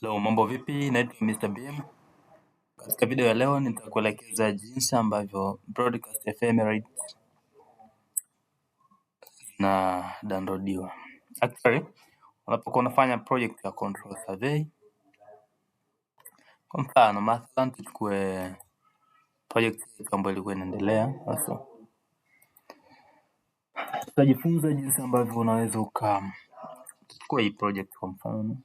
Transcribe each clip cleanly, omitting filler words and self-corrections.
Hello, mambo vipi? Naitwa Mr. Beam. Katika video ya leo nitakuelekeza jinsi ambavyo broadcast ephemerate na downloadiwa. Actually, unapokuwa unafanya project ya control survey, kwa mfano mathalan tuchukue project ambayo ilikuwa inaendelea. Sasa tutajifunza jinsi ambavyo unaweza ukachukua hii project kwa mfano.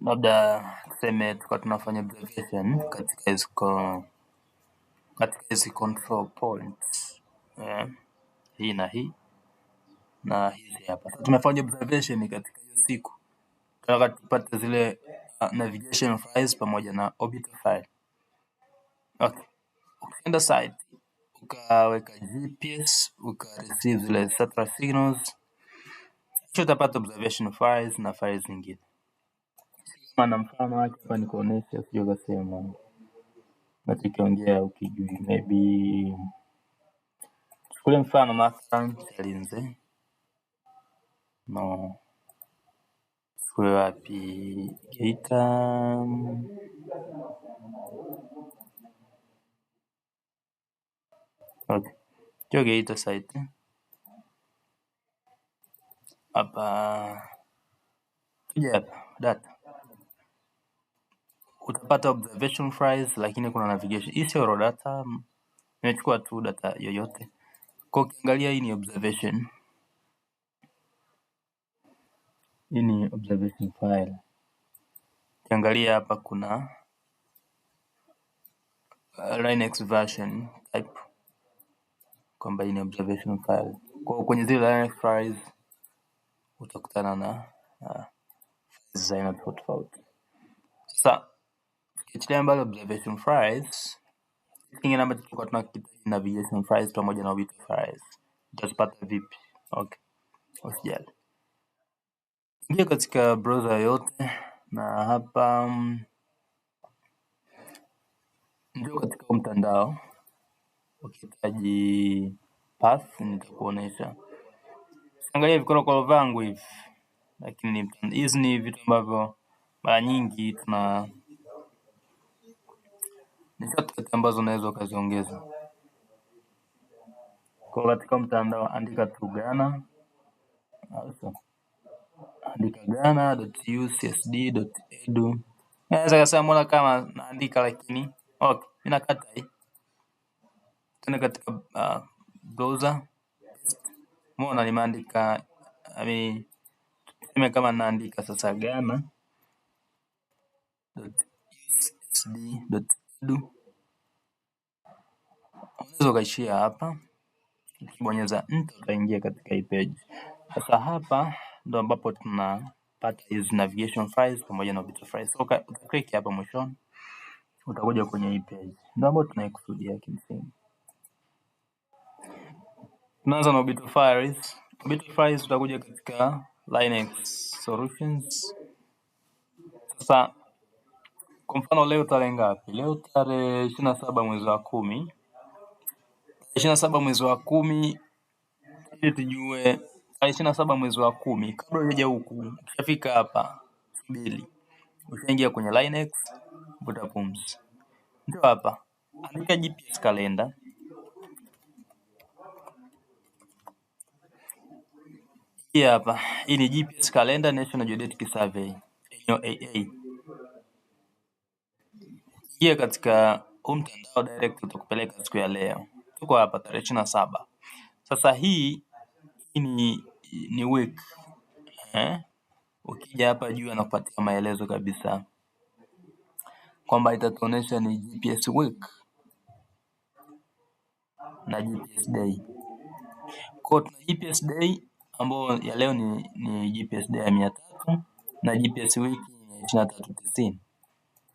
Labda tuseme tukawa tunafanya observation katika hizi control points. Hii na hii na hizi hapa. Tumefanya observation katika hiyo siku. Tunataka tupate zile navigation files pamoja na orbital file. Okay. Ukienda site ukaweka GPS, ukareceive zile satellite signals, kisha utapata observation files na files zingine. Kama na mfano wake hapa nikuonesha, sio kasema nachokiongea ukijui, maybe kule mfano mathalan Chalinze no kule wapi Geita, okay, hiyo Geita site hapa. Kuja hapa data, utapata observation files, lakini kuna navigation. Hii sio raw data, nimechukua tu data yoyote. Kwa ukiangalia hii ni observation, hii ni observation file. Ukiangalia hapa kuna Linux version type, kwamba hii ni observation file. Kwa kwenye zile Linux files utakutana na files za aina tofauti. Sasa tukiachilia mbali observation files, kingine ambacho tulikuwa tunakihitaji navigation files pamoja na orbital files. Utazipata vipi? Okay, usijali. Ingia katika browser yote, na hapa ndio katika mtandao. Ukihitaji path nitakuonesha. Angalia vikorokoro vangu hivi, lakini hizi ni vitu ambavyo mara nyingi ni shortcut ambazo unaweza ukaziongeza. Kwa katika mtandao andika tu Ghana, andika ghana.ucsd.edu. Naweza kusema mbona kama naandika, lakini okay, ninakata hii. Tena katika browser, mbona nimeandika, tuseme kama naandika sasa ghana.ucsd.edu. Unaweza ukaishia hapa. Ukibonyeza enter utaingia katika hii page. Sasa hapa ndo ambapo tunapata hizi navigation files pamoja na orbital files. So utaklik hapa mwishoni, utakuja kwenye hii page. Ndio ambapo tunaikusudia kimsingi. Tunaanza na orbital files. Orbital files utakuja katika Linux solutions. Sasa kwa mfano leo tarehe ngapi? Leo tarehe 27 mwezi wa 10. 27 mwezi wa 10, ili tujue 27 mwezi wa 10. Kabla hujaja huku, ukishafika hapa subiri, utaingia kwenye Linux, vuta pumzi. Ndio hapa andika GPS calendar. Hii hapa, hii ni GPS calendar, National Geodetic Survey, NOAA. Ingia katika mtandao direct, utakupeleka siku ya leo. Tuko hapa tarehe 27. Sasa hii ni week. Ukija hapa juu anakupatia maelezo kabisa kwamba itatuonesha ni GPS week na GPS day. Kwa tuna GPS day ambayo ya leo ni GPS day ya 300 na GPS week ni 2390.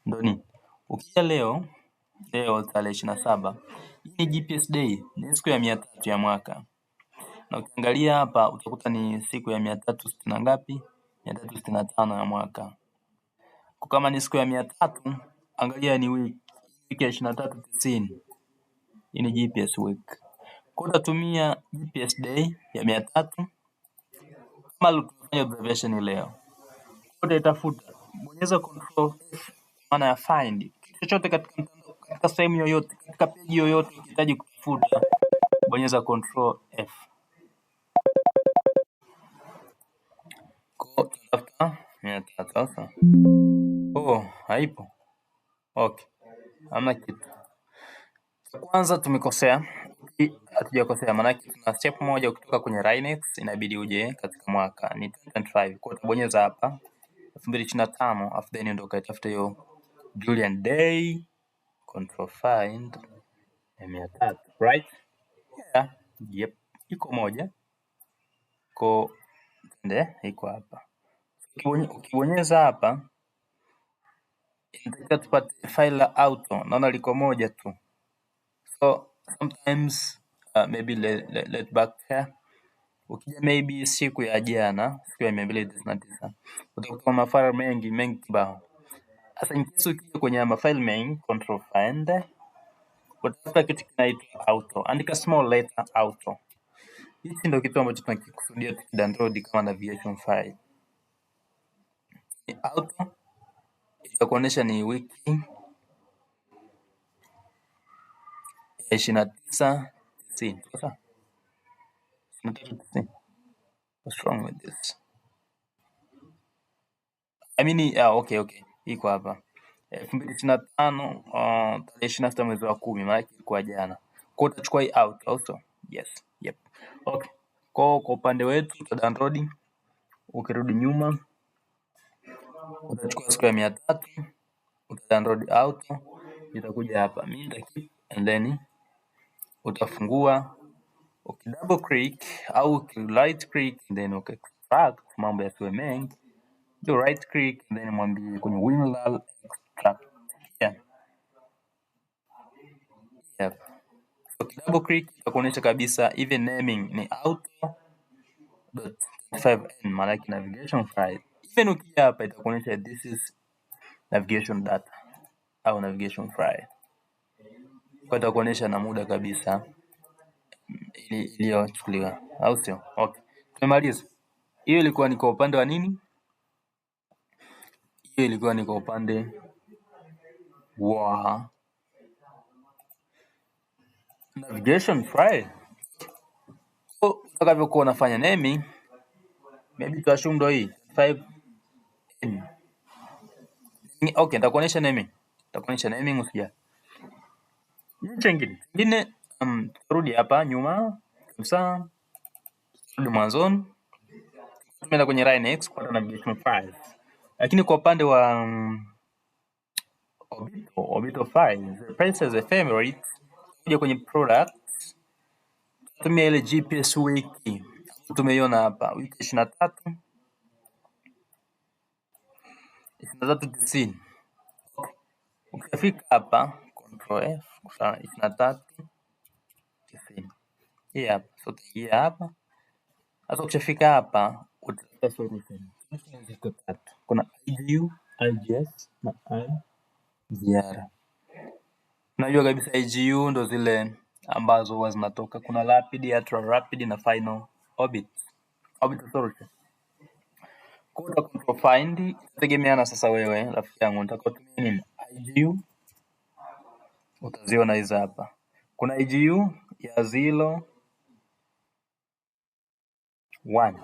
Ndio ni ukija leo tarehe 27, hii ni GPS day, ni siku ya 300 ya mwaka. Na ukiangalia hapa utakuta ni siku ya 360 na ngapi? 365 ya mwaka. Kwa kama ni siku ya 300, angalia ni wiki ya 2390. Hii ni GPS week. Kwa utatumia GPS day ya 300. Kama fanya observation leo. Kwa itafuta, bonyeza control F maana ya find. Kitu chochote katika mtandao, katika sehemu yoyote, katika page yoyote ukihitaji kutafuta, bonyeza control F. Kwa tunatafuta 300 sasa. Oh, haipo. Okay. Hamna kitu. Kwanza tumekosea. Hatujakosea maana tuna step moja ukitoka kwenye Rhinex inabidi uje katika mwaka ni 2025. Kwa utabonyeza hapa 2025 afu then ndio ukatafuta hiyo Julian Day control find 300, right? Yeah. Yep. Iko moja. Ko iko hapa. Ukibonyeza hapa inataka tupate file la auto. Naona liko moja tu. So sometimes maybe let back here. Ukija maybe siku ya jana, siku ya 299 utakuta mafaili mengi kibao. Sasa in case ukija kwenye mafaili mengi, control find, utafuta kitu kinaitwa auto. Andika small letter auto. Hichi ndio kitu ambacho tunakikusudia tukidownload kama navigation file. Auto itakuonyesha ni wiki ya 29:90. Sasa 29:90. What's wrong with this? I mean, okay. Iko hapa. 2025 tarehe 26 mwezi wa 10, maana ilikuwa jana. Kwa utachukua hii out also. Yes. Yep. Okay. Kwa upande wetu tuta download. Ukirudi nyuma utachukua siku ya 300, uta download auto, itakuja hapa. Mimi nita keep and then utafungua. Double click au right click and then extract, mambo yasiwe mengi. You right click and then mwambie kwenye WinRAR extract. Yep. So double click itakuonyesha kabisa even naming ni auto.25n maana yake navigation file. Even ukija hapa itakuonyesha this is navigation data au navigation file. Kwa itakuonyesha na muda kabisa iliyochukuliwa, au sio? Okay. Tumemaliza. Hiyo ilikuwa ni kwa upande wa nini? Hiyo ilikuwa ni kwa upande wa navigation file. Kwa utakavyokuwa unafanya naming, maybe tuashumu ndo hii 5n. Okay, nitakuonyesha naming. Usija. Kingine turudi hapa nyuma kabisa. Turudi mwanzoni. Tumeenda kwenye Rhinex kwa navigation files. Lakini kwa upande wa Obito files, prices ephemerate, kuja kwenye products, tumia ile GPS wiki. Tumeiona hapa wiki 23:90. Ukifika hapa control F kwa 23:90. Hii hapa. So tuingia hapa. Sasa ukifika hapa utatafuta solution. Ziko tatu. Kuna IGU, IGS na IGR. Unajua kabisa IGU ndo zile ambazo huwa zinatoka. Kuna rapid, ultra rapid na final orbit solution. Kwa control find tegemeana sasa wewe rafiki yangu unataka utumie nini? IGU utaziona hizo hapa. Kuna IGU ya 0 1.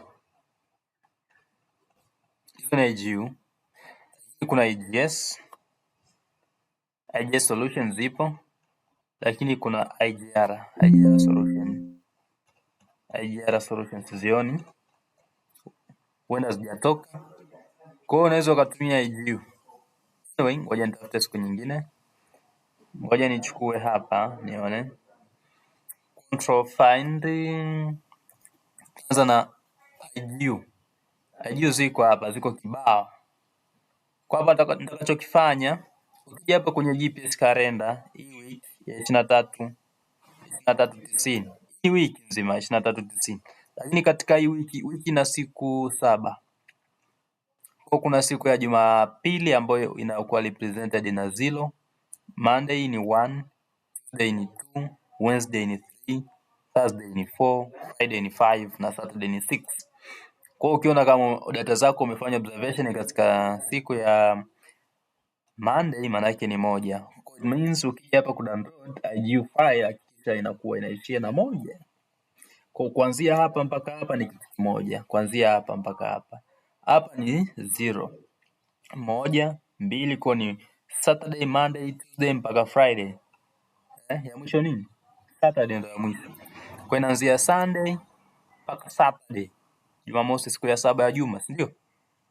Hizo ni IGU. Kuna IGS solution zipo, lakini kuna IGR solution. IGR solution sizioni, huenda zijatoka. Kwa hiyo unaweza ukatumia IGU. Anyway, ngoja nitafute siku nyingine. Ngoja nichukue hapa nione. Control find. Kwanza na IGU. IGU ziko hapa, ziko kibao. Kwa hapa nitakachokifanya, ukija hapa kwenye GPS calendar, hii wiki ya 23:90. Hii wiki nzima 23:90. Lakini katika hii wiki na siku 7. Kwa kuna siku ya Jumapili ambayo inakuwa represented na 0, Monday ni 1, Tuesday ni 2, Wednesday ni 3, Thursday ni 4, Friday ni 5 na Saturday ni 6. Kwa hiyo ukiona kama data zako umefanya observation katika siku ya Monday, maana yake ni 1. It means ukija hapa kudownload IGU file hakikisha inakuwa inaishia na 1. Kwa kuanzia hapa mpaka hapa ni kitu kimoja. Kuanzia hapa mpaka hapa. Hapa ni 0. 1, 2 kwa ni Saturday, Monday, Tuesday mpaka Friday. Ya mwisho nini? Saturday ndio ya mwisho. Kwa inaanzia Sunday mpaka Saturday. Jumamosi siku ya 7 ya juma, si ndio?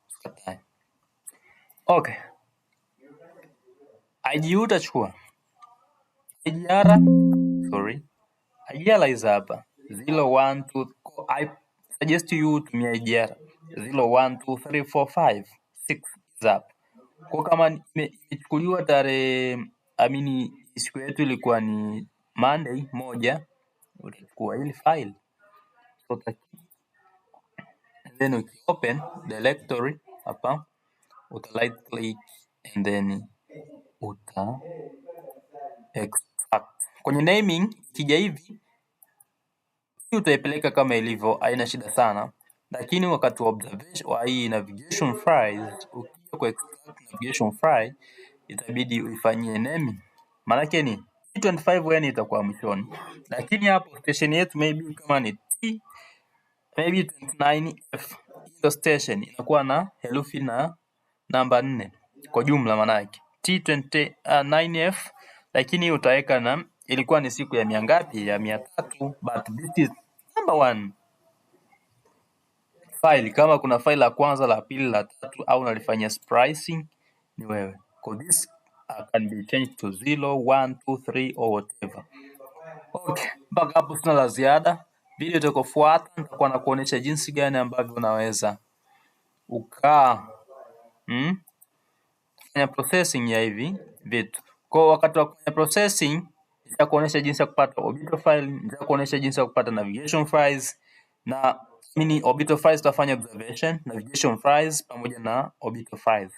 Sikatai. Okay. IGU utachukua. IGR is hapa 0 1 2. I suggest you tumia IGR 0 1 2 3 4 5 6 is hapa. Kwa kama imechukuliwa tarehe siku yetu ilikuwa ni Monday 1, utachukua hili file. So then you open the directory hapa, uta right click and then uta extract. Kwenye naming kija hivi utaipeleka kama ilivyo, haina shida sana, lakini wakati wa observation wa hii navigation files, ukija kwa extract navigation file itabidi uifanyie naming. Maana yake ni T25 yani itakuwa mwishoni, lakini hapo station yetu maybe kama ni T maybe 29F, hiyo station inakuwa na herufi na namba 4 kwa jumla, maana yake T29F, lakini utaweka na ilikuwa ni siku ya mia ngapi, ya 300, but this is number 1 file. Kama kuna file la kwanza, la pili, la tatu au unalifanyia splicing ni wewe. So this can be changed to 0 1 2 3 or whatever. Okay, mpaka hapo sina la ziada. Video itakayofuata nitakuwa na kuonesha jinsi gani ambavyo unaweza fanya processing ya hivi vitu. Kwa wakati wa kufanya processing nitakuonesha jinsi ya kupata orbital file, nitakuonesha jinsi ya kupata navigation files, na orbital files tutafanya observation, navigation files pamoja na orbital files.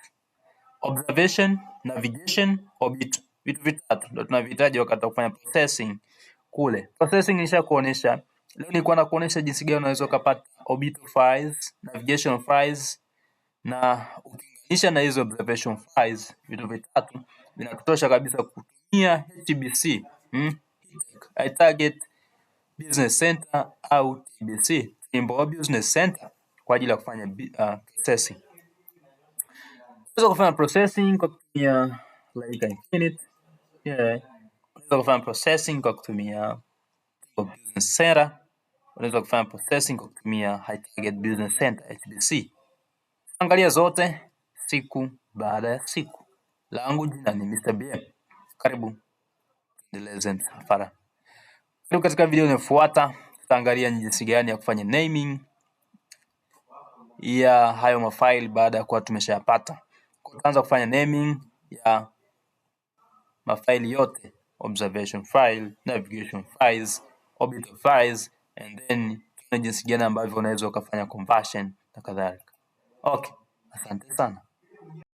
Observation, navigation, orbit, vitu vitatu ndio tunavihitaji wakati wa kufanya processing kule. Processing nishakuonesha. Leo nilikuwa nakuonesha jinsi gani unaweza kupata orbital files, navigation files, na ukiunganisha na hizo observation files, vitu vitatu vinatosha kabisa kutumia HBC, High Target Business Center au TBC, Trimble Business Center, kwa ajili ya kufanya processing. Unaweza kufanya processing kwa kutumia like Infinite. Unaweza kufanya processing kwa kutumia Business Center. Unaweza kufanya processing kwa kutumia High Target Business Center, HBC. Angalia zote siku baada ya siku. Langu jina ni Mr. BM. Karibu endeleze safari. Karibu katika video inayofuata, tutaangalia jinsi gani ya kufanya naming ya hayo mafaili baada ya kuwa tumeshayapata. Tutaanza kufanya naming ya mafaili yote: observation file, navigation files, orbital files, and then tuna jinsi gani ambavyo unaweza ukafanya conversion na kadhalika. Okay, asante sana.